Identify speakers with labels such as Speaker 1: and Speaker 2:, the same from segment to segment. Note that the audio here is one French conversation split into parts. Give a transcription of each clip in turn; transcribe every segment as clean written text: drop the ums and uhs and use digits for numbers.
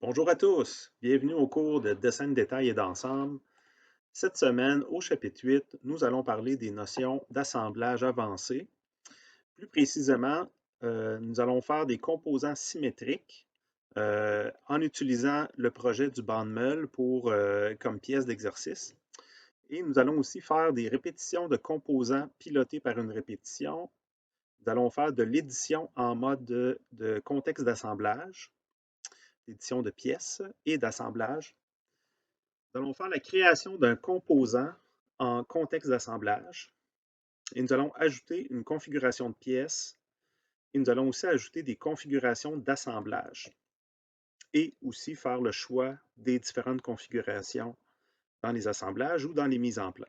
Speaker 1: Bonjour à tous, bienvenue au cours de Dessin de détail et d'ensemble. Cette semaine, au chapitre 8, nous allons parler des notions d'assemblage avancé. Plus précisément, nous allons faire des composants symétriques en utilisant le projet du banc de meule comme pièce d'exercice. Et nous allons aussi faire des répétitions de composants pilotés par une répétition. Nous allons faire de l'édition en mode de contexte d'assemblage, d'édition de pièces et d'assemblage. Nous allons faire la création d'un composant en contexte d'assemblage et nous allons ajouter une configuration de pièces et nous allons aussi ajouter des configurations d'assemblage et aussi faire le choix des différentes configurations dans les assemblages ou dans les mises en place.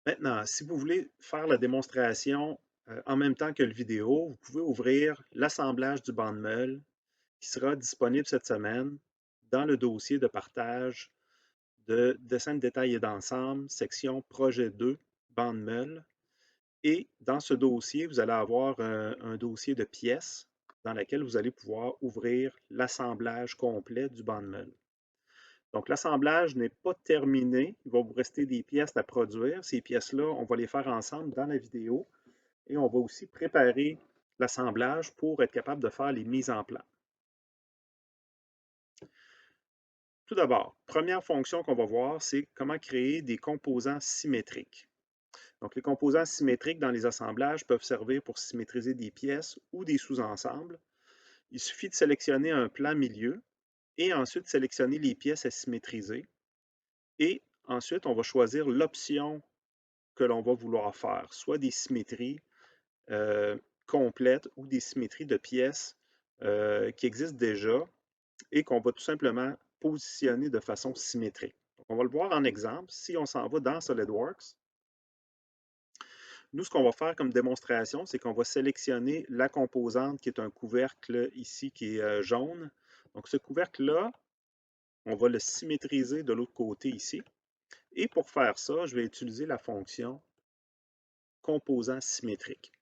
Speaker 1: Maintenant, si vous voulez faire la démonstration en même temps que le vidéo, vous pouvez ouvrir l'assemblage du banc de meule qui sera disponible cette semaine dans le dossier de partage de dessin de détail et d'ensemble, section projet 2, bande meule. Et dans ce dossier, vous allez avoir un dossier de pièces dans lequel vous allez pouvoir ouvrir l'assemblage complet du banc de meule. Donc, l'assemblage n'est pas terminé. Il va vous rester des pièces à produire. Ces pièces-là, on va les faire ensemble dans la vidéo et on va aussi préparer l'assemblage pour être capable de faire les mises en place. Tout d'abord, première fonction qu'on va voir, c'est comment créer des composants symétriques. Donc, les composants symétriques dans les assemblages peuvent servir pour symétriser des pièces ou des sous-ensembles. Il suffit de sélectionner un plan milieu et ensuite sélectionner les pièces à symétriser. Et ensuite, on va choisir l'option que l'on va vouloir faire, soit des symétries complètes ou des symétries de pièces qui existent déjà et qu'on va tout simplement positionner de façon symétrique. Donc, on va le voir en exemple. Si on s'en va dans SolidWorks, nous, ce qu'on va faire comme démonstration, c'est qu'on va sélectionner la composante qui est un couvercle ici qui est jaune. Donc, ce couvercle-là, on va le symétriser de l'autre côté ici. Et pour faire ça, je vais utiliser la fonction composant symétrique.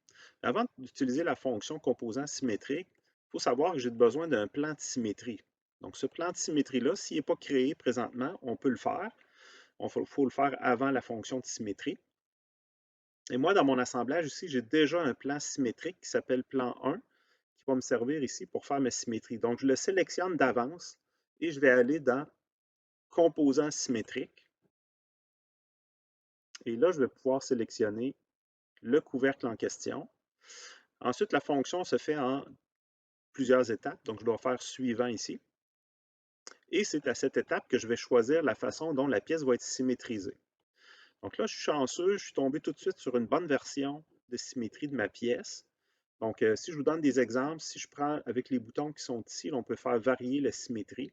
Speaker 1: Avant d'utiliser la fonction composant symétrique, il faut savoir que j'ai besoin d'un plan de symétrie. Donc, ce plan de symétrie-là, s'il n'est pas créé présentement, on peut le faire. Il faut le faire avant la fonction de symétrie. Et moi, dans mon assemblage ici, j'ai déjà un plan symétrique qui s'appelle plan 1, qui va me servir ici pour faire ma symétrie. Donc, je le sélectionne d'avance et je vais aller dans Composants symétriques. Et là, je vais pouvoir sélectionner le couvercle en question. Ensuite, la fonction se fait en plusieurs étapes. Donc, je dois faire suivant ici. Et c'est à cette étape que je vais choisir la façon dont la pièce va être symétrisée. Donc là, je suis chanceux, je suis tombé tout de suite sur une bonne version de symétrie de ma pièce. Donc, si je vous donne des exemples, si je prends avec les boutons qui sont ici, on peut faire varier la symétrie.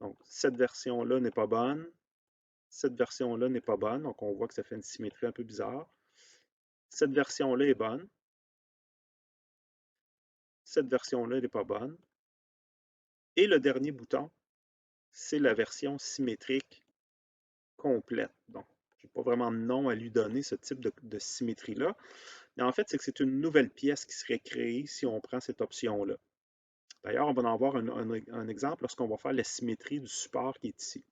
Speaker 1: Donc, cette version-là n'est pas bonne. Cette version-là n'est pas bonne. Donc, on voit que ça fait une symétrie un peu bizarre. Cette version-là est bonne. Cette version-là n'est pas bonne. Et le dernier bouton, c'est la version symétrique complète. Donc, je n'ai pas vraiment de nom à lui donner, ce type de symétrie-là. Mais en fait, c'est que c'est une nouvelle pièce qui serait créée si on prend cette option-là. D'ailleurs, on va en avoir un exemple lorsqu'on va faire la symétrie du support qui est ici.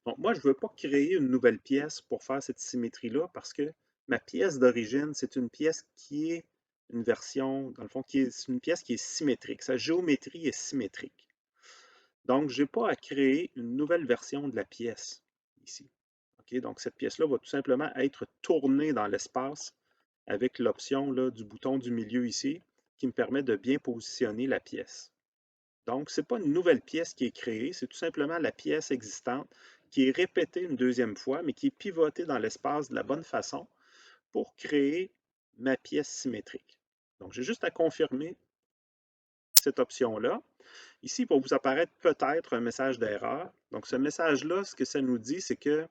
Speaker 1: Donc, moi, je ne veux pas créer une nouvelle pièce pour faire cette symétrie-là parce que ma pièce d'origine, c'est une pièce qui est une version, dans le fond, c'est une pièce qui est symétrique. Sa géométrie est symétrique. Donc, je n'ai pas à créer une nouvelle version de la pièce ici. Okay? Donc, cette pièce-là va tout simplement être tournée dans l'espace avec l'option du bouton du milieu ici qui me permet de bien positionner la pièce. Donc, ce n'est pas une nouvelle pièce qui est créée, c'est tout simplement la pièce existante qui est répétée une deuxième fois, mais qui est pivotée dans l'espace de la bonne façon pour créer ma pièce symétrique. Donc, j'ai juste à confirmer cette option-là. Ici, il va vous apparaître peut-être un message d'erreur. Donc, ce message-là, ce que ça nous dit, c'est que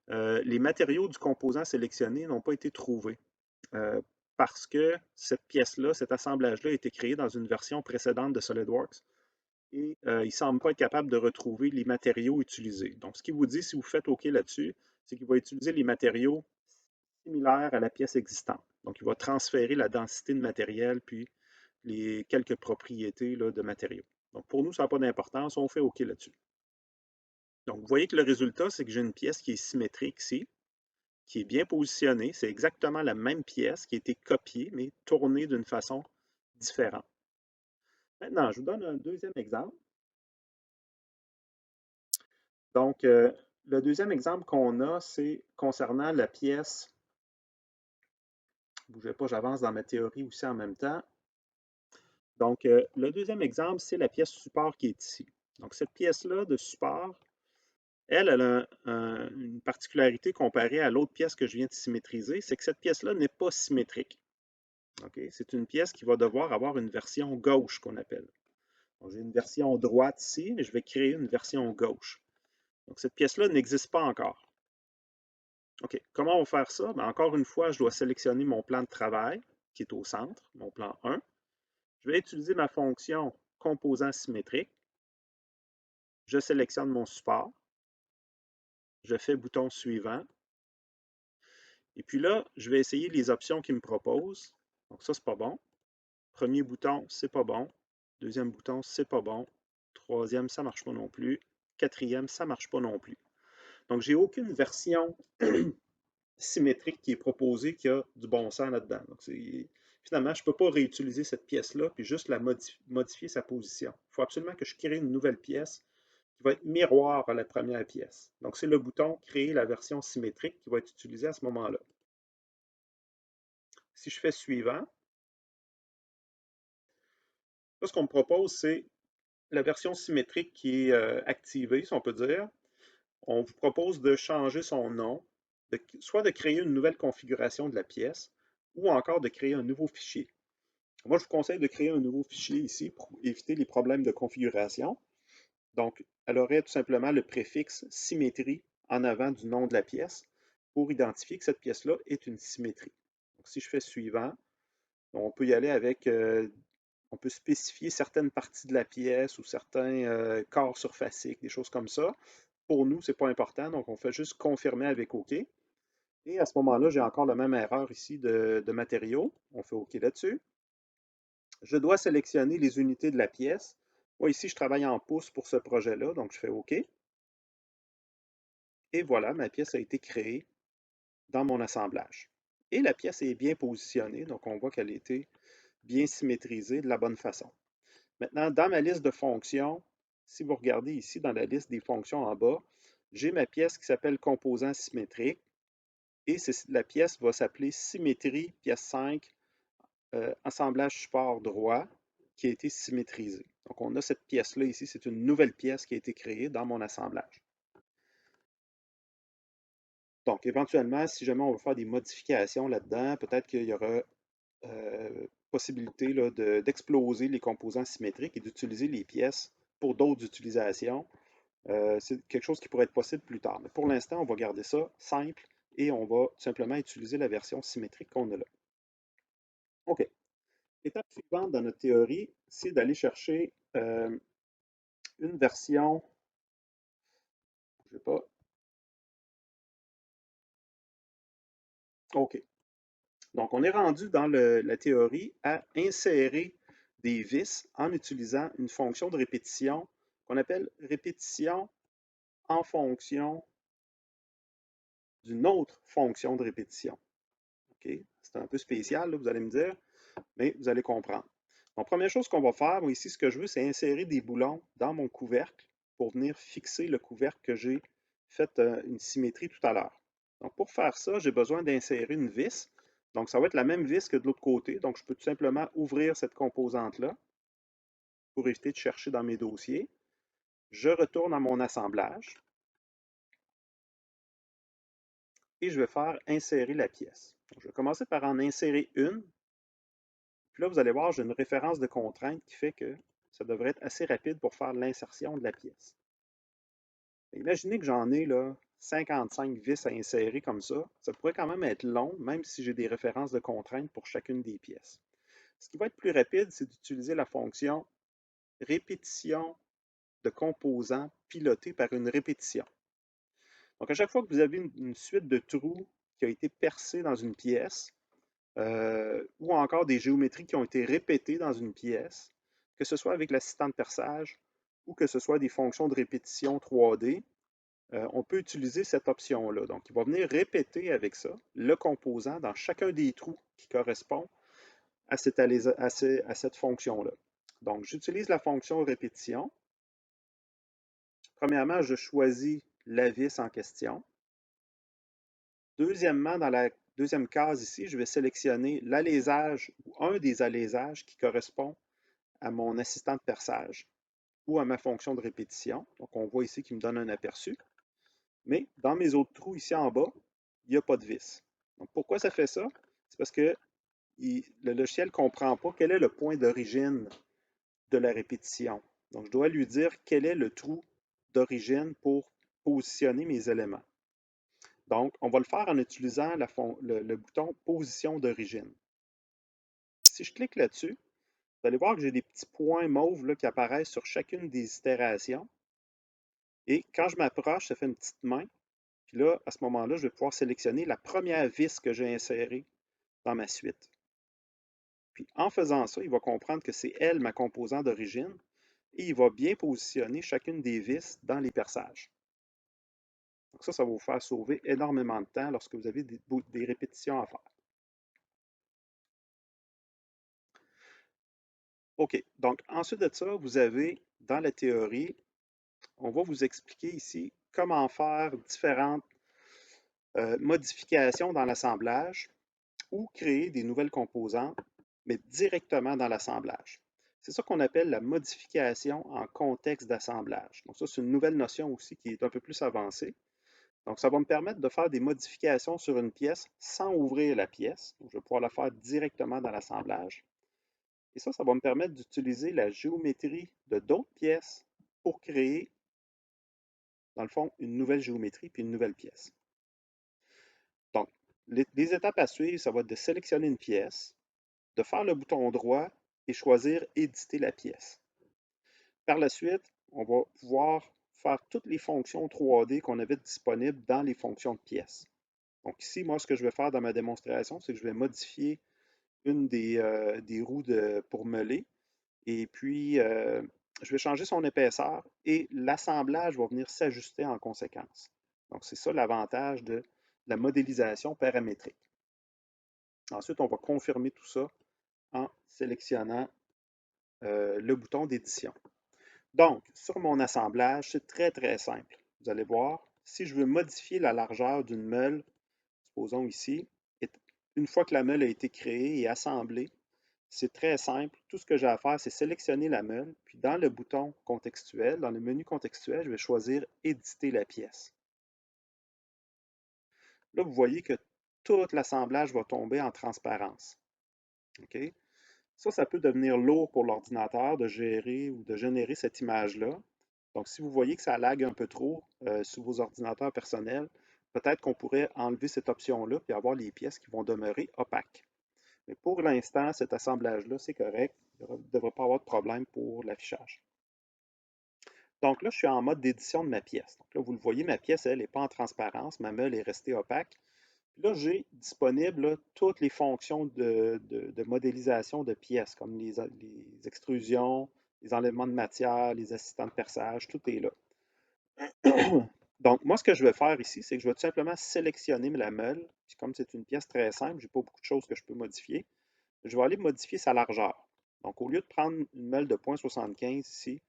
Speaker 1: les matériaux du composant sélectionné n'ont pas été trouvés parce que cette pièce-là, cet assemblage-là a été créé dans une version précédente de SolidWorks et il ne semble pas être capable de retrouver les matériaux utilisés. Donc, ce qu'il vous dit, si vous faites OK là-dessus, c'est qu'il va utiliser les matériaux similaires à la pièce existante. Donc, il va transférer la densité de matériel, puis les quelques propriétés là, de matériaux. Donc, pour nous, ça n'a pas d'importance, on fait OK là-dessus. Donc, vous voyez que le résultat, c'est que j'ai une pièce qui est symétrique ici, qui est bien positionnée. C'est exactement la même pièce qui a été copiée, mais tournée d'une façon différente. Maintenant, je vous donne un deuxième exemple. Donc, le deuxième exemple qu'on a, c'est concernant la pièce. Ne bougez pas, j'avance dans ma théorie aussi en même temps. Donc, le deuxième exemple, c'est la pièce support qui est ici. Donc, cette pièce-là de support, elle a une particularité comparée à l'autre pièce que je viens de symétriser, c'est que cette pièce-là n'est pas symétrique. Okay? C'est une pièce qui va devoir avoir une version gauche qu'on appelle. J'ai une version droite ici, mais je vais créer une version gauche. Donc, cette pièce-là n'existe pas encore. OK, comment on va faire ça? Bien, encore une fois, je dois sélectionner mon plan de travail qui est au centre, mon plan 1. Je vais utiliser ma fonction composant symétrique. Je sélectionne mon support. Je fais bouton suivant. Et puis là, je vais essayer les options qu'il me propose. Donc ça, c'est pas bon. Premier bouton, c'est pas bon. Deuxième bouton, c'est pas bon. Troisième, ça marche pas non plus. Quatrième, ça marche pas non plus. Donc, j'ai aucune version symétrique qui est proposée qui a du bon sens là-dedans. Donc, finalement, je ne peux pas réutiliser cette pièce-là puis juste la modifier sa position. Il faut absolument que je crée une nouvelle pièce qui va être miroir à la première pièce. Donc, c'est le bouton Créer la version symétrique qui va être utilisé à ce moment-là. Si je fais suivant, là, ce qu'on me propose, c'est la version symétrique qui est activée, si on peut dire. On vous propose de changer son nom, soit de créer une nouvelle configuration de la pièce, ou encore de créer un nouveau fichier. Moi, je vous conseille de créer un nouveau fichier ici pour éviter les problèmes de configuration. Donc, elle aurait tout simplement le préfixe symétrie en avant du nom de la pièce pour identifier que cette pièce-là est une symétrie. Donc, si je fais suivant, on peut y aller avec, on peut spécifier certaines parties de la pièce ou certains corps surfaciques, des choses comme ça. Pour nous, ce n'est pas important, donc on fait juste confirmer avec OK. Et à ce moment-là, j'ai encore la même erreur ici de matériaux. On fait OK là-dessus. Je dois sélectionner les unités de la pièce. Moi, ici, je travaille en pouces pour ce projet-là, donc je fais OK. Et voilà, ma pièce a été créée dans mon assemblage. Et la pièce est bien positionnée, donc on voit qu'elle a été bien symétrisée de la bonne façon. Maintenant, dans ma liste de fonctions, si vous regardez ici dans la liste des fonctions en bas, j'ai ma pièce qui s'appelle composant symétrique et la pièce va s'appeler symétrie pièce 5 assemblage support droit qui a été symétrisé. Donc, on a cette pièce-là ici, c'est une nouvelle pièce qui a été créée dans mon assemblage. Donc, éventuellement, si jamais on veut faire des modifications là-dedans, peut-être qu'il y aura possibilité d'exploser les composants symétriques et d'utiliser les pièces pour d'autres utilisations. C'est quelque chose qui pourrait être possible plus tard. Mais pour l'instant, on va garder ça simple et on va tout simplement utiliser la version symétrique qu'on a là. OK. L'étape suivante dans notre théorie, c'est d'aller chercher une version, je ne sais pas, OK. Donc, on est rendu dans la théorie à insérer des vis en utilisant une fonction de répétition qu'on appelle répétition en fonction d'une autre fonction de répétition. OK? C'est un peu spécial, là, vous allez me dire, mais vous allez comprendre. Donc, première chose qu'on va faire, moi, ici, ce que je veux, c'est insérer des boulons dans mon couvercle pour venir fixer le couvercle que j'ai fait une symétrie tout à l'heure. Donc, pour faire ça, j'ai besoin d'insérer une vis. Donc, ça va être la même vis que de l'autre côté. Donc, je peux tout simplement ouvrir cette composante-là pour éviter de chercher dans mes dossiers. Je retourne à mon assemblage et je vais faire insérer la pièce. Donc, je vais commencer par en insérer une. Puis là, vous allez voir, j'ai une référence de contrainte qui fait que ça devrait être assez rapide pour faire l'insertion de la pièce. Imaginez que j'en ai là, 55 vis à insérer comme ça. Ça pourrait quand même être long, même si j'ai des références de contraintes pour chacune des pièces. Ce qui va être plus rapide, c'est d'utiliser la fonction répétition de composants pilotée par une répétition. Donc, à chaque fois que vous avez une suite de trous qui a été percée dans une pièce, ou encore des géométries qui ont été répétées dans une pièce, que ce soit avec l'assistant de perçage ou que ce soit des fonctions de répétition 3D, on peut utiliser cette option-là. Donc, il va venir répéter avec ça le composant dans chacun des trous qui correspond à cette fonction-là. Donc, j'utilise la fonction répétition. Premièrement, je choisis la vis en question. Deuxièmement, dans la deuxième case ici, je vais sélectionner l'alésage ou un des alésages qui correspond à mon assistant de perçage ou à ma fonction de répétition. Donc, on voit ici qu'il me donne un aperçu. Mais dans mes autres trous ici en bas, il n'y a pas de vis. Donc, pourquoi ça fait ça? C'est parce que le logiciel ne comprend pas quel est le point d'origine de la répétition. Donc, je dois lui dire quel est le trou d'origine pour positionner mes éléments. Donc, on va le faire en utilisant le bouton Position d'origine. Si je clique là-dessus, vous allez voir que j'ai des petits points mauves là, qui apparaissent sur chacune des itérations. Et quand je m'approche, ça fait une petite main. Puis là, à ce moment-là, je vais pouvoir sélectionner la première vis que j'ai insérée dans ma suite. Puis en faisant ça, il va comprendre que c'est elle ma composante d'origine et il va bien positionner chacune des vis dans les perçages. Donc ça va vous faire sauver énormément de temps lorsque vous avez des répétitions à faire. OK, donc ensuite de ça, vous avez dans la théorie, on va vous expliquer ici comment faire différentes modifications dans l'assemblage ou créer des nouvelles composantes, mais directement dans l'assemblage. C'est ça qu'on appelle la modification en contexte d'assemblage. Donc ça, c'est une nouvelle notion aussi qui est un peu plus avancée. Donc ça va me permettre de faire des modifications sur une pièce sans ouvrir la pièce. Donc, je vais pouvoir la faire directement dans l'assemblage. Et ça va me permettre d'utiliser la géométrie de d'autres pièces pour créer, dans le fond, une nouvelle géométrie puis une nouvelle pièce. Donc, les étapes à suivre, ça va être de sélectionner une pièce, de faire le bouton droit et choisir Éditer la pièce. Par la suite, on va pouvoir faire toutes les fonctions 3D qu'on avait disponibles dans les fonctions de pièce. Donc ici, moi, ce que je vais faire dans ma démonstration, c'est que je vais modifier une des roues pour meuler et puis je vais changer son épaisseur et l'assemblage va venir s'ajuster en conséquence. Donc c'est ça l'avantage de la modélisation paramétrique. Ensuite, on va confirmer tout ça en sélectionnant le bouton d'édition. Donc, sur mon assemblage, c'est très, très simple. Vous allez voir, si je veux modifier la largeur d'une meule, supposons ici, une fois que la meule a été créée et assemblée, c'est très simple. Tout ce que j'ai à faire, c'est sélectionner la meule, puis dans le bouton contextuel, dans le menu contextuel, je vais choisir Éditer la pièce. Là, vous voyez que tout l'assemblage va tomber en transparence. OK? Ça peut devenir lourd pour l'ordinateur de gérer ou de générer cette image-là. Donc, si vous voyez que ça lag un peu trop sur vos ordinateurs personnels, peut-être qu'on pourrait enlever cette option-là et avoir les pièces qui vont demeurer opaques. Mais pour l'instant, cet assemblage-là, c'est correct. Il ne devrait pas avoir de problème pour l'affichage. Donc là, je suis en mode d'édition de ma pièce. Donc là, vous le voyez, ma pièce, elle n'est pas en transparence. Ma meule est restée opaque. Puis là, j'ai disponible là, toutes les fonctions de modélisation de pièces, comme les extrusions, les enlèvements de matière, les assistants de perçage, tout est là. Donc, moi, ce que je vais faire ici, c'est que je vais tout simplement sélectionner la meule. Puis comme c'est une pièce très simple, je n'ai pas beaucoup de choses que je peux modifier. Je vais aller modifier sa largeur. Donc, au lieu de prendre une meule de 0,75 ici,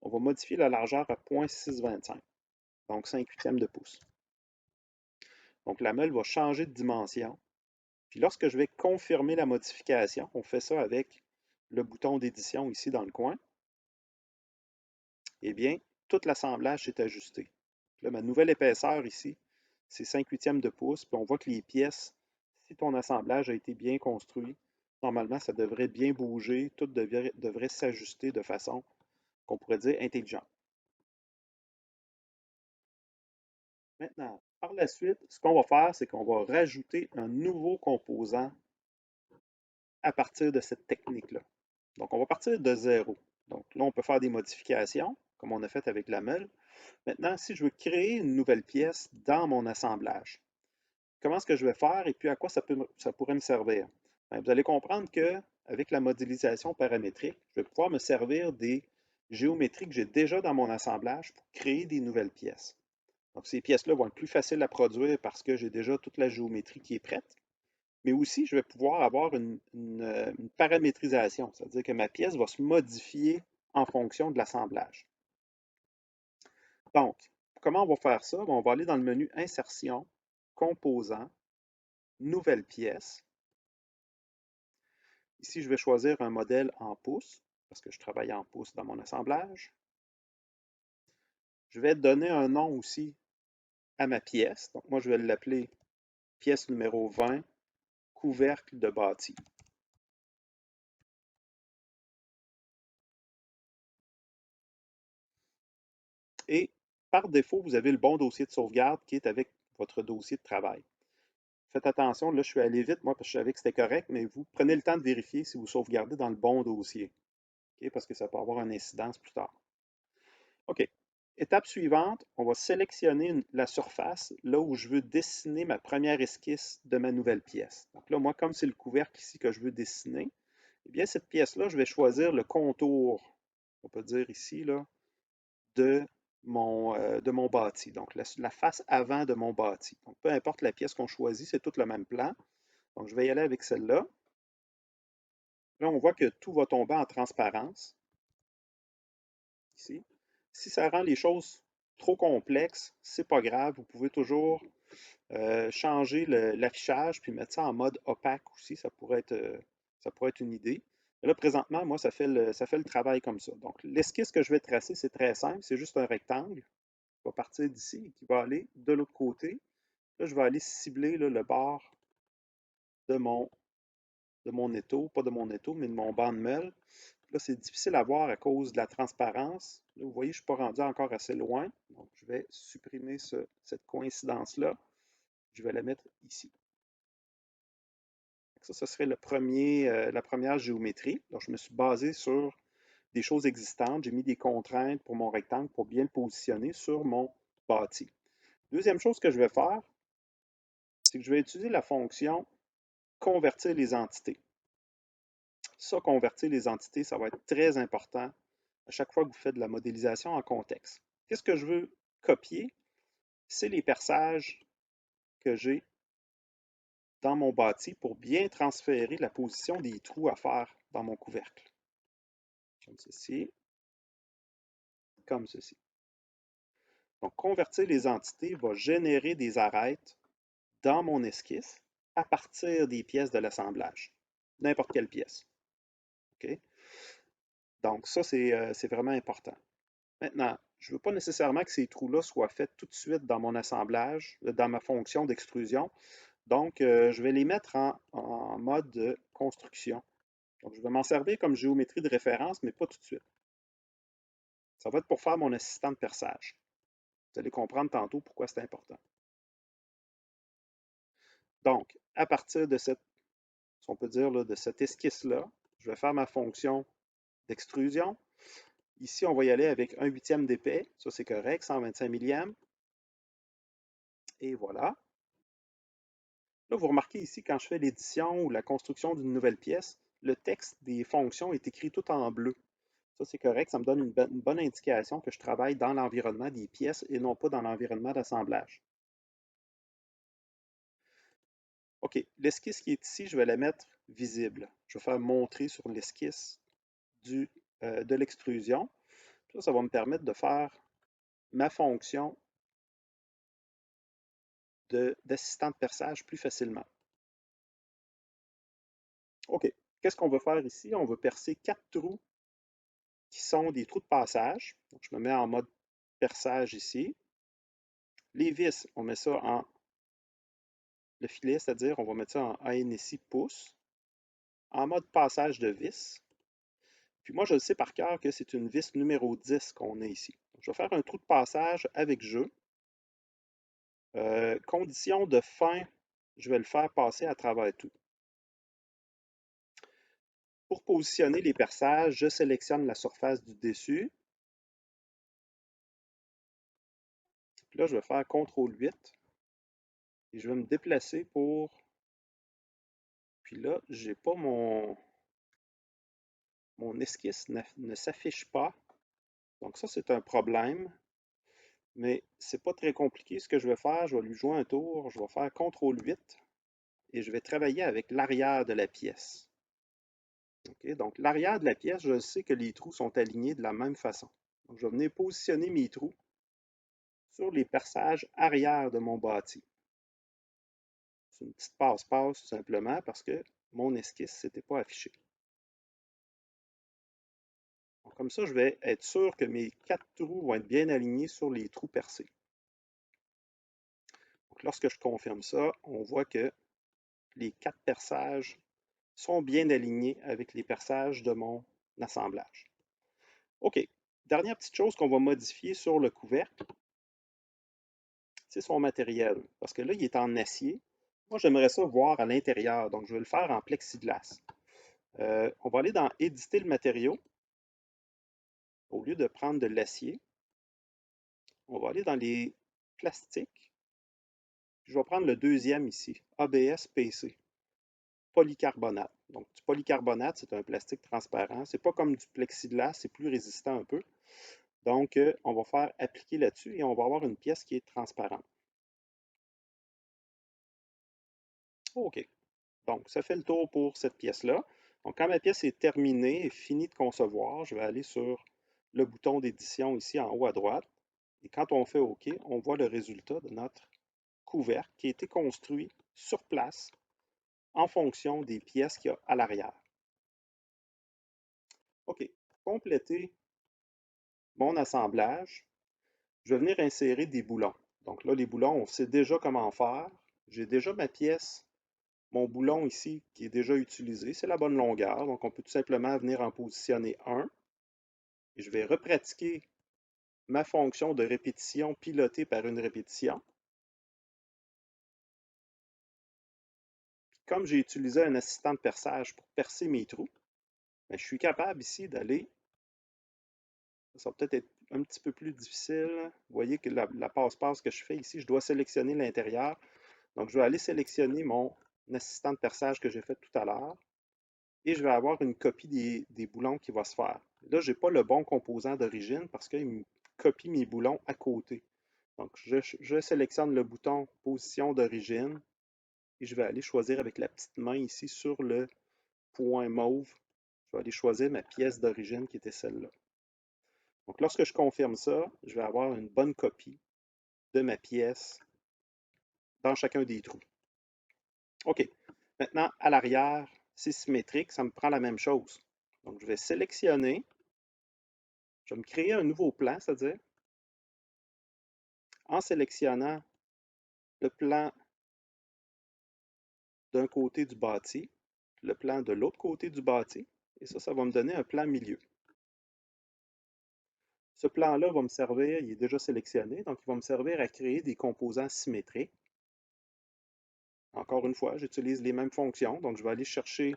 Speaker 1: on va modifier la largeur à 0,625, donc 5/8 de pouce. Donc, la meule va changer de dimension. Puis lorsque je vais confirmer la modification, on fait ça avec le bouton d'édition ici dans le coin, eh bien, tout l'assemblage s'est ajusté. Là, ma nouvelle épaisseur ici, c'est 5/8 de pouce. Puis on voit que les pièces, si ton assemblage a été bien construit, normalement, ça devrait bien bouger. Tout devrait s'ajuster de façon qu'on pourrait dire intelligente. Maintenant, par la suite, ce qu'on va faire, c'est qu'on va rajouter un nouveau composant à partir de cette technique-là. Donc, on va partir de zéro. Donc, là, on peut faire des modifications, comme on a fait avec la meule. Maintenant, si je veux créer une nouvelle pièce dans mon assemblage, comment est-ce que je vais faire et puis à quoi ça pourrait me servir? Bien, vous allez comprendre qu'avec la modélisation paramétrique, je vais pouvoir me servir des géométries que j'ai déjà dans mon assemblage pour créer des nouvelles pièces. Donc, ces pièces-là vont être plus faciles à produire parce que j'ai déjà toute la géométrie qui est prête. Mais aussi, je vais pouvoir avoir une paramétrisation, c'est-à-dire que ma pièce va se modifier en fonction de l'assemblage. Donc, comment on va faire ça? On va aller dans le menu Insertion, Composants, Nouvelle pièce. Ici, je vais choisir un modèle en pouces, parce que je travaille en pouces dans mon assemblage. Je vais donner un nom aussi à ma pièce. Donc, moi, je vais l'appeler pièce numéro 20, couvercle de bâti. Et par défaut, vous avez le bon dossier de sauvegarde qui est avec votre dossier de travail. Faites attention, là, je suis allé vite, moi, parce que je savais que c'était correct, mais vous prenez le temps de vérifier si vous sauvegardez dans le bon dossier, okay? Parce que ça peut avoir une incidence plus tard. OK. Étape suivante, on va sélectionner la surface là où je veux dessiner ma première esquisse de ma nouvelle pièce. Donc là, moi, comme c'est le couvercle ici que je veux dessiner, eh bien, cette pièce-là, je vais choisir le contour, on peut dire ici, là, de mon bâti, donc la face avant de mon bâti. Donc, peu importe la pièce qu'on choisit, c'est tout le même plan. Donc, je vais y aller avec celle-là. Là, on voit que tout va tomber en transparence, ici. Si ça rend les choses trop complexes, c'est pas grave, vous pouvez toujours changer l'affichage puis mettre ça en mode opaque aussi, ça pourrait être une idée. Et là, présentement, moi, ça fait le travail comme ça. Donc, l'esquisse que je vais tracer, c'est très simple, c'est juste un rectangle qui va partir d'ici et qui va aller de l'autre côté. Là, je vais aller cibler là, le bord de mon étau, pas de mon étau, mais de mon banc de meule. Là, c'est difficile à voir à cause de la transparence. Là, vous voyez, je ne suis pas rendu encore assez loin. Donc, je vais supprimer cette coïncidence-là. Je vais la mettre ici. Ça, ce serait la première géométrie. Donc, je me suis basé sur des choses existantes. J'ai mis des contraintes pour mon rectangle pour bien le positionner sur mon bâti. Deuxième chose que je vais faire, c'est que je vais utiliser la fonction convertir les entités. Ça, convertir les entités, ça va être très important à chaque fois que vous faites de la modélisation en contexte. Qu'est-ce que je veux copier? C'est les perçages que j'ai dans mon bâti pour bien transférer la position des trous à faire dans mon couvercle. Comme ceci, comme ceci. Donc, convertir les entités va générer des arêtes dans mon esquisse à partir des pièces de l'assemblage. N'importe quelle pièce. OK? Donc, ça, c'est vraiment important. Maintenant, je ne veux pas nécessairement que ces trous-là soient faits tout de suite dans mon assemblage, dans ma fonction d'extrusion. Donc, je vais les mettre en mode construction. Donc, je vais m'en servir comme géométrie de référence, mais pas tout de suite. Ça va être pour faire mon assistant de perçage. Vous allez comprendre tantôt pourquoi c'est important. Donc, à partir de cette, si on peut dire, là, de cette esquisse-là, je vais faire ma fonction d'extrusion. Ici, on va y aller avec 1/8 d'épais. Ça, c'est correct, 125 millièmes. Et voilà. Là, vous remarquez ici, quand je fais l'édition ou la construction d'une nouvelle pièce, le texte des fonctions est écrit tout en bleu. Ça, c'est correct, ça me donne une bonne indication que je travaille dans l'environnement des pièces et non pas dans l'environnement d'assemblage. OK, l'esquisse qui est ici, je vais la mettre visible. Je vais faire montrer sur l'esquisse de l'extrusion. Ça va me permettre de faire ma fonction d'assistant de perçage plus facilement. OK, qu'est-ce qu'on va faire ici? On va percer 4 trous qui sont des trous de passage. Donc, je me mets en mode perçage ici. Les vis, on met ça en le filet, c'est-à-dire on va mettre ça en ANSI pouce, en mode passage de vis. Puis moi, je le sais par cœur que c'est une vis numéro 10 qu'on a ici. Donc, je vais faire un trou de passage avec jeu. Condition de fin, je vais le faire passer à travers tout. Pour positionner les perçages, je sélectionne la surface du dessus. Puis là, je vais faire CTRL 8 et je vais me déplacer pour Puis là, j'ai pas mon esquisse ne s'affiche pas. Donc ça, c'est un problème. Mais c'est pas très compliqué. Ce que je vais faire, je vais lui jouer un tour. Je vais faire CTRL 8 et je vais travailler avec l'arrière de la pièce. Okay? Donc l'arrière de la pièce, je sais que les trous sont alignés de la même façon. Donc, je vais venir positionner mes trous sur les perçages arrière de mon bâti. C'est une petite passe-passe tout simplement parce que mon esquisse ne s'était pas affichée. Donc, comme ça, je vais être sûr que mes 4 trous vont être bien alignés sur les trous percés. Donc, lorsque je confirme ça, on voit que les 4 perçages sont bien alignés avec les perçages de mon assemblage. OK. Dernière petite chose qu'on va modifier sur le couvercle, c'est son matériel. Parce que là, il est en acier. Moi, j'aimerais ça voir à l'intérieur. Donc, je vais le faire en plexiglas. On va aller dans « Éditer le matériau ». Au lieu de prendre de l'acier, on va aller dans les plastiques. Je vais prendre le deuxième ici, ABS-PC, polycarbonate. Donc, du polycarbonate, c'est un plastique transparent. C'est pas comme du plexiglas, c'est plus résistant un peu. Donc, on va faire appliquer là-dessus et on va avoir une pièce qui est transparente. OK. Donc, ça fait le tour pour cette pièce-là. Donc, quand ma pièce est terminée et finie de concevoir, je vais aller sur le bouton d'édition ici en haut à droite. Et quand on fait OK, on voit le résultat de notre couvercle qui a été construit sur place en fonction des pièces qu'il y a à l'arrière. OK. Pour compléter mon assemblage, je vais venir insérer des boulons. Donc là, les boulons, on sait déjà comment faire. J'ai déjà ma pièce, mon boulon ici qui est déjà utilisé. C'est la bonne longueur. Donc, on peut tout simplement venir en positionner un. Et je vais repratiquer ma fonction de répétition pilotée par une répétition. Comme j'ai utilisé un assistant de perçage pour percer mes trous, bien, je suis capable ici d'aller, ça va peut-être être un petit peu plus difficile. Vous voyez que la passe-passe que je fais ici, je dois sélectionner l'intérieur. Donc, je vais aller sélectionner mon assistant de perçage que j'ai fait tout à l'heure et je vais avoir une copie des boulons qui va se faire. Là, je n'ai pas le bon composant d'origine parce qu'il me copie mes boulons à côté. Donc, je sélectionne le bouton position d'origine et je vais aller choisir avec la petite main ici sur le point mauve. Je vais aller choisir ma pièce d'origine qui était celle-là. Donc, lorsque je confirme ça, je vais avoir une bonne copie de ma pièce dans chacun des trous. OK. Maintenant, à l'arrière, c'est symétrique, ça me prend la même chose. Donc, je vais sélectionner. Je vais me créer un nouveau plan, c'est-à-dire en sélectionnant le plan d'un côté du bâti, le plan de l'autre côté du bâti, et ça va me donner un plan milieu. Ce plan-là va me servir, il est déjà sélectionné, donc il va me servir à créer des composants symétriques. Encore une fois, j'utilise les mêmes fonctions, donc je vais aller chercher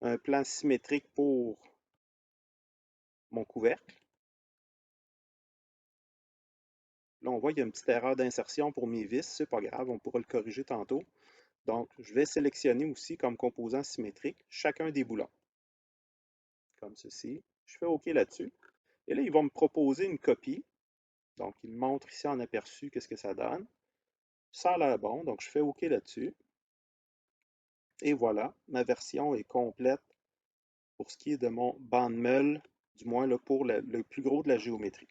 Speaker 1: un plan symétrique pour mon couvercle. Là, on voit qu'il y a une petite erreur d'insertion pour mes vis, c'est pas grave, on pourra le corriger tantôt. Donc, je vais sélectionner aussi comme composant symétrique chacun des boulons. Comme ceci. Je fais OK là-dessus. Et là, il va me proposer une copie. Donc, il me montre ici en aperçu qu'est-ce que ça donne. Ça a l'air bon, donc je fais OK là-dessus. Et voilà, ma version est complète pour ce qui est de mon banc de meule, du moins là, pour le plus gros de la géométrie.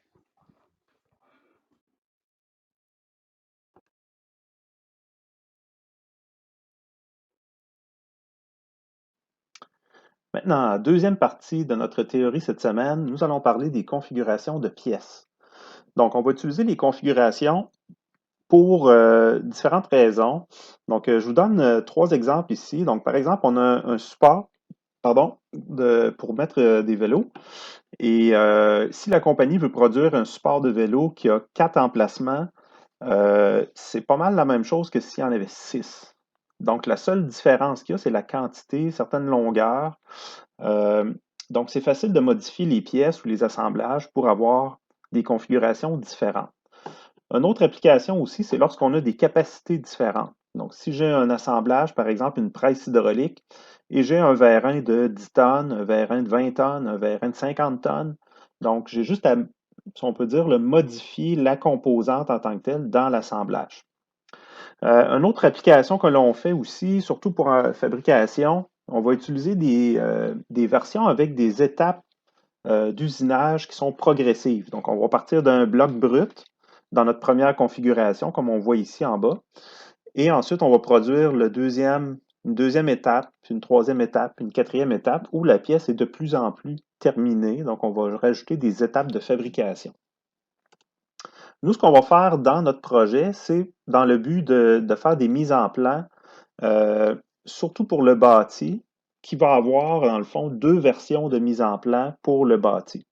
Speaker 2: Maintenant, deuxième partie de notre théorie cette semaine, nous allons parler des configurations de pièces. Donc, on va utiliser les configurations pour différentes raisons. Donc, je vous donne 3 exemples ici. Donc, par exemple, on a un support pour mettre des vélos. Et si la compagnie veut produire un support de vélo qui a 4 emplacements, c'est pas mal la même chose que s'il y en avait 6. Donc, la seule différence qu'il y a, c'est la quantité, certaines longueurs. Donc, c'est facile de modifier les pièces ou les assemblages pour avoir des configurations différentes. Une autre application aussi, c'est lorsqu'on a des capacités différentes. Donc, si j'ai un assemblage, par exemple, une presse hydraulique, et j'ai un vérin de 10 tonnes, un vérin de 20 tonnes, un vérin de 50 tonnes, donc j'ai juste à, si on peut dire, le modifier la composante en tant que telle dans l'assemblage. Une autre application que l'on fait aussi, surtout pour la fabrication, on va utiliser des versions avec des étapes d'usinage qui sont progressives. Donc, on va partir d'un bloc brut dans notre première configuration, comme on voit ici en bas. Et ensuite, on va produire une deuxième étape, puis une troisième étape, une quatrième étape, où la pièce est de plus en plus terminée. Donc, on va rajouter des étapes de fabrication. Nous, ce qu'on va faire dans notre projet, c'est dans le but de faire des mises en plan, surtout pour le bâti, qui va avoir, dans le fond, deux versions de mise en plan pour le bâti.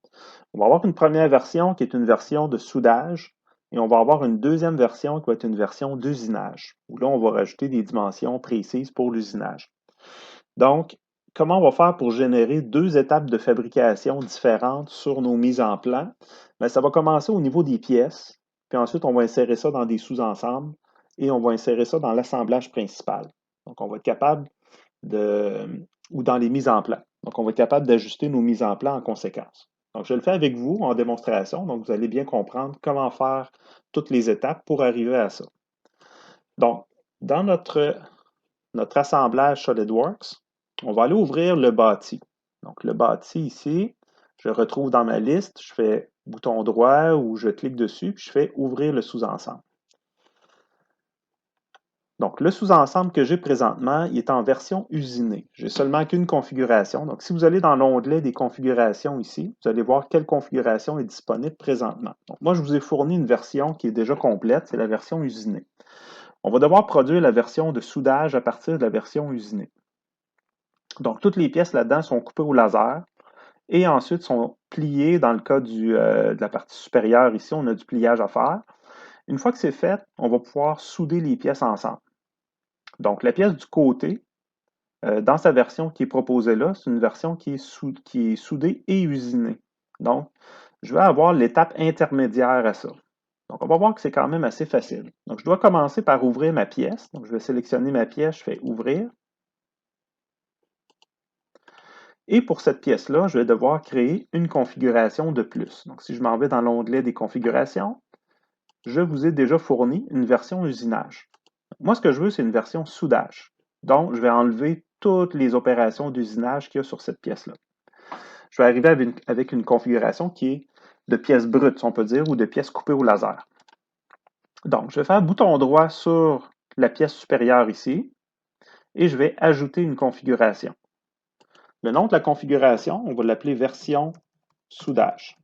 Speaker 2: On va avoir une première version qui est une version de soudage, et on va avoir une deuxième version qui va être une version d'usinage, où là, on va rajouter des dimensions précises pour l'usinage. Donc, comment on va faire pour générer deux étapes de fabrication différentes sur nos mises en plan? Bien, ça va commencer au niveau des pièces, puis ensuite, on va insérer ça dans des sous-ensembles et on va insérer ça dans l'assemblage principal. Donc, on va être capable ou dans les mises en plan. Donc, on va être capable d'ajuster nos mises en plan en conséquence. Donc, je le fais avec vous en démonstration, donc vous allez bien comprendre comment faire toutes les étapes pour arriver à ça. Donc, dans notre assemblage SolidWorks, on va aller ouvrir le bâti. Donc, le bâti ici, je le retrouve dans ma liste, je fais bouton droit ou je clique dessus, puis je fais ouvrir le sous-ensemble. Donc, le sous-ensemble que j'ai présentement, il est en version usinée. J'ai seulement qu'une configuration. Donc, si vous allez dans l'onglet des configurations ici, vous allez voir quelle configuration est disponible présentement. Donc, moi, je vous ai fourni une version qui est déjà complète, c'est la version usinée. On va devoir produire la version de soudage à partir de la version usinée. Donc, toutes les pièces là-dedans sont coupées au laser et ensuite sont pliées dans le cas de la partie supérieure ici, on a du pliage à faire. Une fois que c'est fait, on va pouvoir souder les pièces ensemble. Donc, la pièce du côté, dans sa version qui est proposée là, c'est une version qui est soudée et usinée. Donc, je vais avoir l'étape intermédiaire à ça. Donc, on va voir que c'est quand même assez facile. Donc, je dois commencer par ouvrir ma pièce. Donc, je vais sélectionner ma pièce, je fais ouvrir. Et pour cette pièce-là, je vais devoir créer une configuration de plus. Donc, si je m'en vais dans l'onglet des configurations, je vous ai déjà fourni une version usinage. Moi, ce que je veux, c'est une version soudage. Donc, je vais enlever toutes les opérations d'usinage qu'il y a sur cette pièce-là. Je vais arriver avec une configuration qui est de pièces brutes, on peut dire, ou de pièces coupées au laser. Donc, je vais faire bouton droit sur la pièce supérieure ici, et je vais ajouter une configuration. Le nom de la configuration, on va l'appeler version soudage.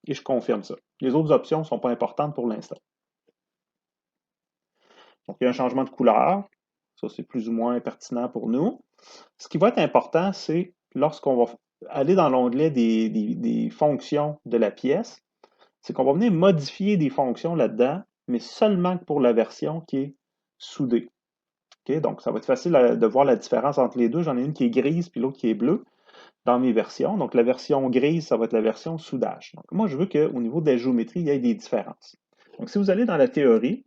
Speaker 2: Et je confirme ça. Les autres options ne sont pas importantes pour l'instant. Donc, il y a un changement de couleur. Ça, c'est plus ou moins pertinent pour nous. Ce qui va être important, c'est lorsqu'on va aller dans l'onglet des fonctions de la pièce, c'est qu'on va venir modifier des fonctions là-dedans, mais seulement pour la version qui est soudée. Okay? Donc, ça va être facile de voir la différence entre les deux. J'en ai une qui est grise puis l'autre qui est bleue dans mes versions. Donc, la version grise, ça va être la version soudage. Donc, moi, je veux qu'au niveau de la géométrie, il y ait des différences. Donc, si vous allez dans la théorie,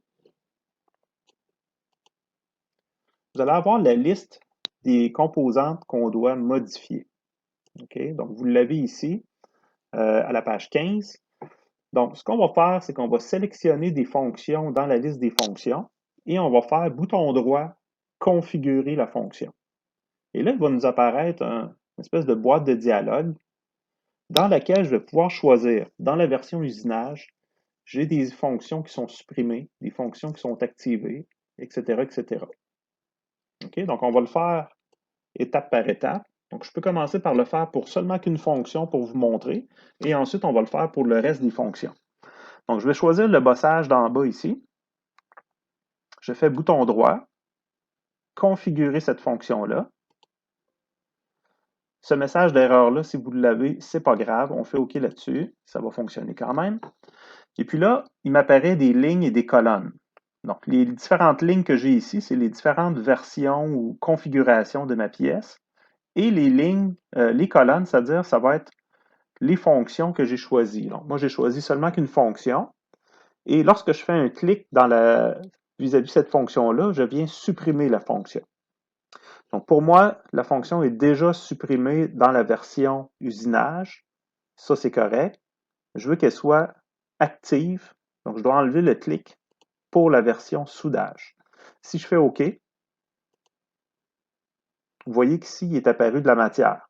Speaker 2: vous allez avoir la liste des composantes qu'on doit modifier. Okay? Donc, vous l'avez ici à la page 15. Donc, ce qu'on va faire, c'est qu'on va sélectionner des fonctions dans la liste des fonctions et on va faire bouton droit, configurer la fonction. Et là, il va nous apparaître une espèce de boîte de dialogue dans laquelle je vais pouvoir choisir, dans la version usinage, j'ai des fonctions qui sont supprimées, des fonctions qui sont activées, etc., etc. Okay? Donc, on va le faire étape par étape. Donc, je peux commencer par le faire pour seulement qu'une fonction pour vous montrer, et ensuite, on va le faire pour le reste des fonctions. Donc, je vais choisir le bossage d'en bas ici. Je fais bouton droit, configurer cette fonction-là. Ce message d'erreur-là, si vous l'avez, c'est pas grave, on fait OK là-dessus, ça va fonctionner quand même. Et puis là, il m'apparaît des lignes et des colonnes. Donc, les différentes lignes que j'ai ici, c'est les différentes versions ou configurations de ma pièce. Et les lignes, les colonnes, c'est-à-dire, ça va être les fonctions que j'ai choisies. Donc, moi, j'ai choisi seulement qu'une fonction. Et lorsque je fais un clic dans vis-à-vis de cette fonction-là, je viens supprimer la fonction. Donc, pour moi, la fonction est déjà supprimée dans la version usinage. Ça, c'est correct. Je veux qu'elle soit active. Donc, je dois enlever le clic pour la version soudage. Si je fais OK, vous voyez qu'ici, il est apparu de la matière.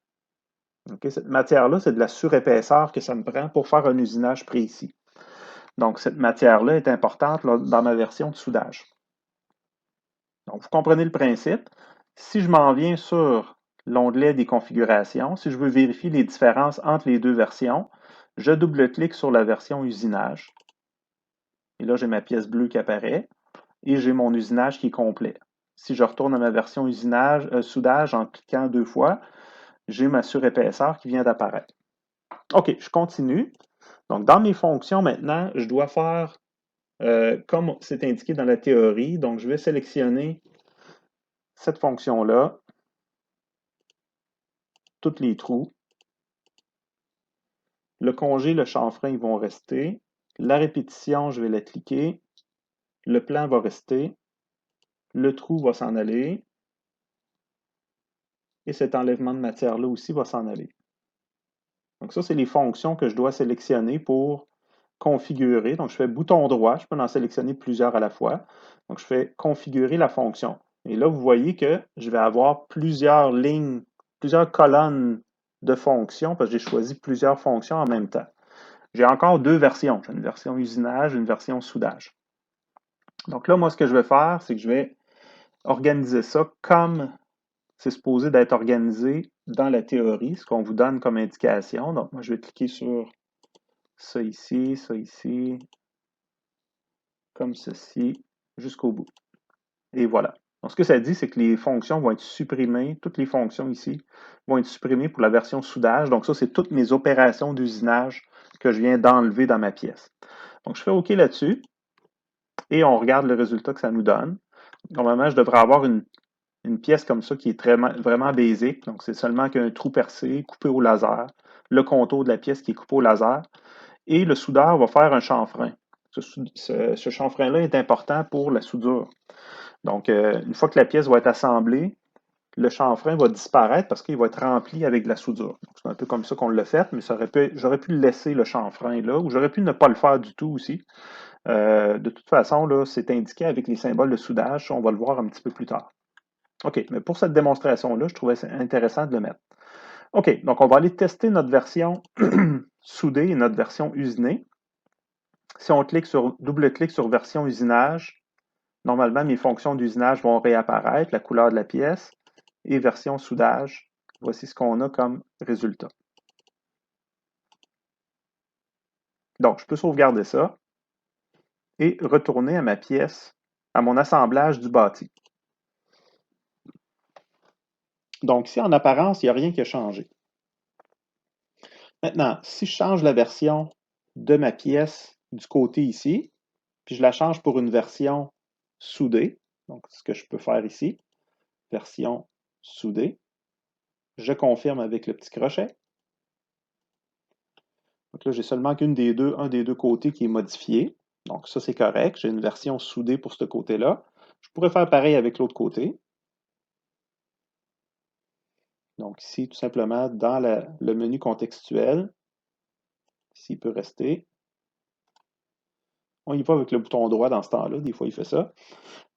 Speaker 2: Okay? Cette matière-là, c'est de la surépaisseur que ça me prend pour faire un usinage précis. Donc, cette matière-là est importante dans ma version de soudage. Donc, vous comprenez le principe. Si je m'en viens sur l'onglet des configurations, si je veux vérifier les différences entre les deux versions, je double-clique sur la version usinage. Et là, j'ai ma pièce bleue qui apparaît et j'ai mon usinage qui est complet. Si je retourne à ma version soudage en cliquant 2 fois, j'ai ma surépaisseur qui vient d'apparaître. OK, je continue. Donc, dans mes fonctions maintenant, je dois faire comme c'est indiqué dans la théorie. Donc, je vais sélectionner cette fonction-là, tous les trous. Le congé, le chanfrein, ils vont rester. La répétition, je vais la cliquer. Le plan va rester. Le trou va s'en aller. Et cet enlèvement de matière-là aussi va s'en aller. Donc ça, c'est les fonctions que je dois sélectionner pour configurer. Donc je fais bouton droit, je peux en sélectionner plusieurs à la fois. Donc je fais configurer la fonction. Et là, vous voyez que je vais avoir plusieurs lignes, plusieurs colonnes de fonctions parce que j'ai choisi plusieurs fonctions en même temps. J'ai encore deux versions. J'ai une version usinage, une version soudage. Donc là, moi, ce que je vais faire, c'est que je vais organiser ça comme c'est supposé d'être organisé dans la théorie, ce qu'on vous donne comme indication. Donc, moi, je vais cliquer sur ça ici, comme ceci, jusqu'au bout. Et voilà. Donc, ce que ça dit, c'est que les fonctions vont être supprimées, toutes les fonctions ici vont être supprimées pour la version soudage. Donc, ça, c'est toutes mes opérations d'usinage que je viens d'enlever dans ma pièce. Donc, je fais OK là-dessus et on regarde le résultat que ça nous donne. Normalement, je devrais avoir une pièce comme ça qui est vraiment basique. Donc, c'est seulement qu'un trou percé, coupé au laser, le contour de la pièce qui est coupé au laser, et le soudeur va faire un chanfrein. Ce chanfrein-là est important pour la soudure. Donc, une fois que la pièce va être assemblée, le chanfrein va disparaître parce qu'il va être rempli avec de la soudure. C'est un peu comme ça qu'on l'a fait, mais j'aurais pu laisser le chanfrein là, ou j'aurais pu ne pas le faire du tout aussi. De toute façon, là, c'est indiqué avec les symboles de soudage. On va le voir un petit peu plus tard. OK, mais pour cette démonstration-là, je trouvais intéressant de le mettre. OK, donc on va aller tester notre version soudée et notre version usinée. Si on double-clique sur version usinage, normalement, mes fonctions d'usinage vont réapparaître, la couleur de la pièce, et version soudage, voici ce qu'on a comme résultat. Donc, je peux sauvegarder ça et retourner à ma pièce, à mon assemblage du bâti. Donc, ici, en apparence, il n'y a rien qui a changé. Maintenant, si je change la version de ma pièce du côté ici, puis je la change pour une version soudée, donc ce que je peux faire ici, version soudée, je confirme avec le petit crochet. Donc là, j'ai seulement un des deux côtés qui est modifié. Donc ça, c'est correct. J'ai une version soudée pour ce côté-là. Je pourrais faire pareil avec l'autre côté. Donc ici, tout simplement, dans le menu contextuel, ici, il peut rester. On y va avec le bouton droit dans ce temps-là. Des fois, il fait ça.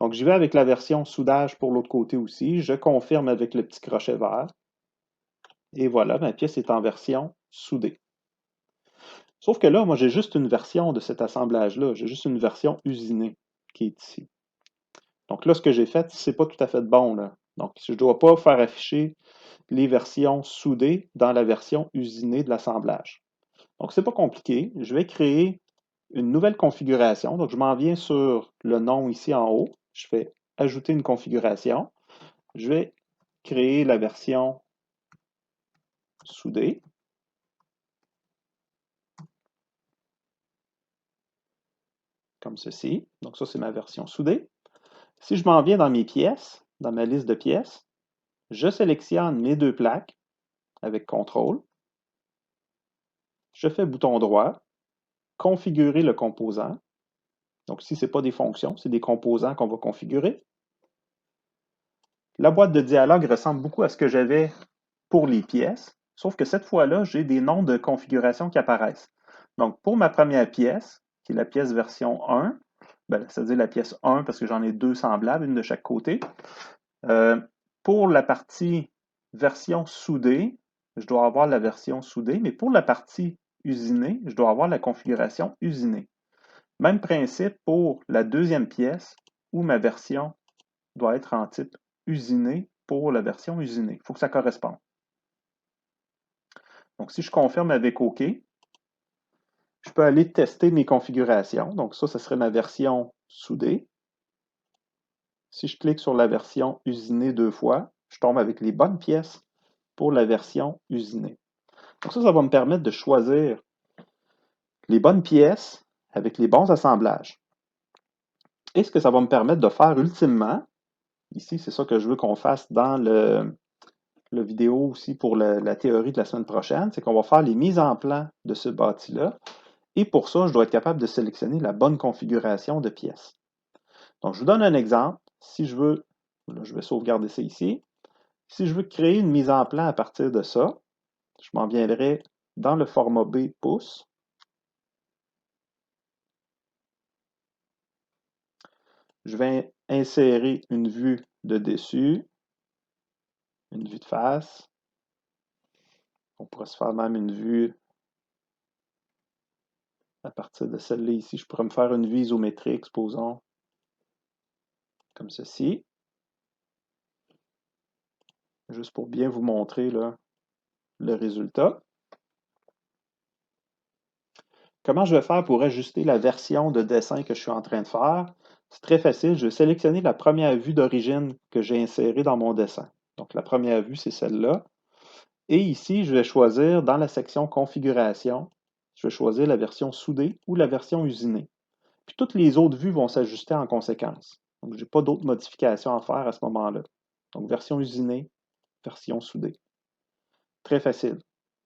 Speaker 2: Donc, j'y vais avec la version soudage pour l'autre côté aussi. Je confirme avec le petit crochet vert. Et voilà, ma pièce est en version soudée. Sauf que là, moi, j'ai juste une version de cet assemblage-là. J'ai juste une version usinée qui est ici. Donc là, ce que j'ai fait, c'est pas tout à fait bon, là. Donc, je ne dois pas faire afficher les versions soudées dans la version usinée de l'assemblage. Donc, c'est pas compliqué. Je vais créer une nouvelle configuration. Donc, je m'en viens sur le nom ici en haut. Je fais ajouter une configuration. Je vais créer la version soudée. Comme ceci. Donc, ça, c'est ma version soudée. Si je m'en viens dans mes pièces, dans ma liste de pièces, je sélectionne mes deux plaques avec CTRL. Je fais bouton droit, configurer le composant. Donc ici, ce n'est pas des fonctions, c'est des composants qu'on va configurer. La boîte de dialogue ressemble beaucoup à ce que j'avais pour les pièces, sauf que cette fois-là, j'ai des noms de configuration qui apparaissent. Donc, pour ma première pièce, qui est la pièce version 1, c'est-à-dire la pièce 1 parce que j'en ai deux semblables, une de chaque côté. Pour la partie version soudée, je dois avoir la version soudée, mais pour la partie usinée, je dois avoir la configuration usinée. Même principe pour la deuxième pièce où ma version doit être en type usiné pour la version usinée. Il faut que ça corresponde. Donc, si je confirme avec OK, je peux aller tester mes configurations. Donc, ça serait ma version soudée. Si je clique sur la version usinée deux fois, je tombe avec les bonnes pièces pour la version usinée. Donc, ça va me permettre de choisir les bonnes pièces avec les bons assemblages. Et ce que ça va me permettre de faire ultimement, ici, c'est ça que je veux qu'on fasse dans le vidéo aussi pour la théorie de la semaine prochaine, c'est qu'on va faire les mises en plan de ce bâti-là. Et pour ça, je dois être capable de sélectionner la bonne configuration de pièces. Donc, je vous donne un exemple. Si je veux, là, je vais sauvegarder ça ici. Si je veux créer une mise en plan à partir de ça, je m'en viendrai dans le format B pouce. Je vais insérer une vue de dessus, une vue de face. On pourrait se faire même une vue à partir de celle-là ici. Je pourrais me faire une vue isométrique, supposons, comme ceci. Juste pour bien vous montrer là, le résultat. Comment je vais faire pour ajuster la version de dessin que je suis en train de faire? C'est très facile. Je vais sélectionner la première vue d'origine que j'ai insérée dans mon dessin. Donc, la première vue, c'est celle-là. Et ici, je vais choisir dans la section Configuration, je vais choisir la version soudée ou la version usinée. Puis toutes les autres vues vont s'ajuster en conséquence. Donc, je n'ai pas d'autres modifications à faire à ce moment-là. Donc, version usinée, version soudée. Très facile.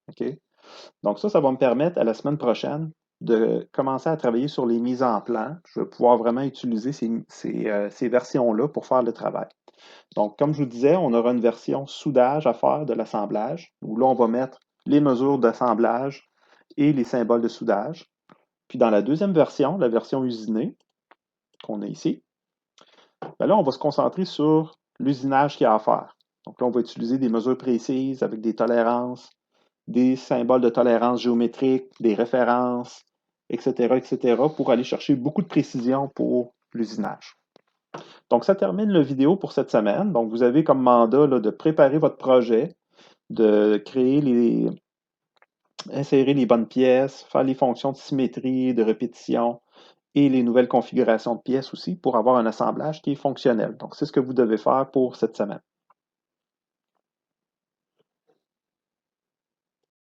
Speaker 2: OK? Donc ça va me permettre à la semaine prochaine de commencer à travailler sur les mises en plan. Je vais pouvoir vraiment utiliser ces versions-là pour faire le travail. Donc, comme je vous disais, on aura une version soudage à faire de l'assemblage, où là, on va mettre les mesures d'assemblage et les symboles de soudage. Puis dans la deuxième version, la version usinée, qu'on a ici, là, on va se concentrer sur l'usinage qu'il y a à faire. Donc là, on va utiliser des mesures précises avec des tolérances, des symboles de tolérance géométrique, des références, etc., pour aller chercher beaucoup de précision pour l'usinage. Donc, ça termine la vidéo pour cette semaine. Donc, vous avez comme mandat là, de préparer votre projet, de créer insérer les bonnes pièces, faire les fonctions de symétrie, de répétition et les nouvelles configurations de pièces aussi pour avoir un assemblage qui est fonctionnel. Donc, c'est ce que vous devez faire pour cette semaine.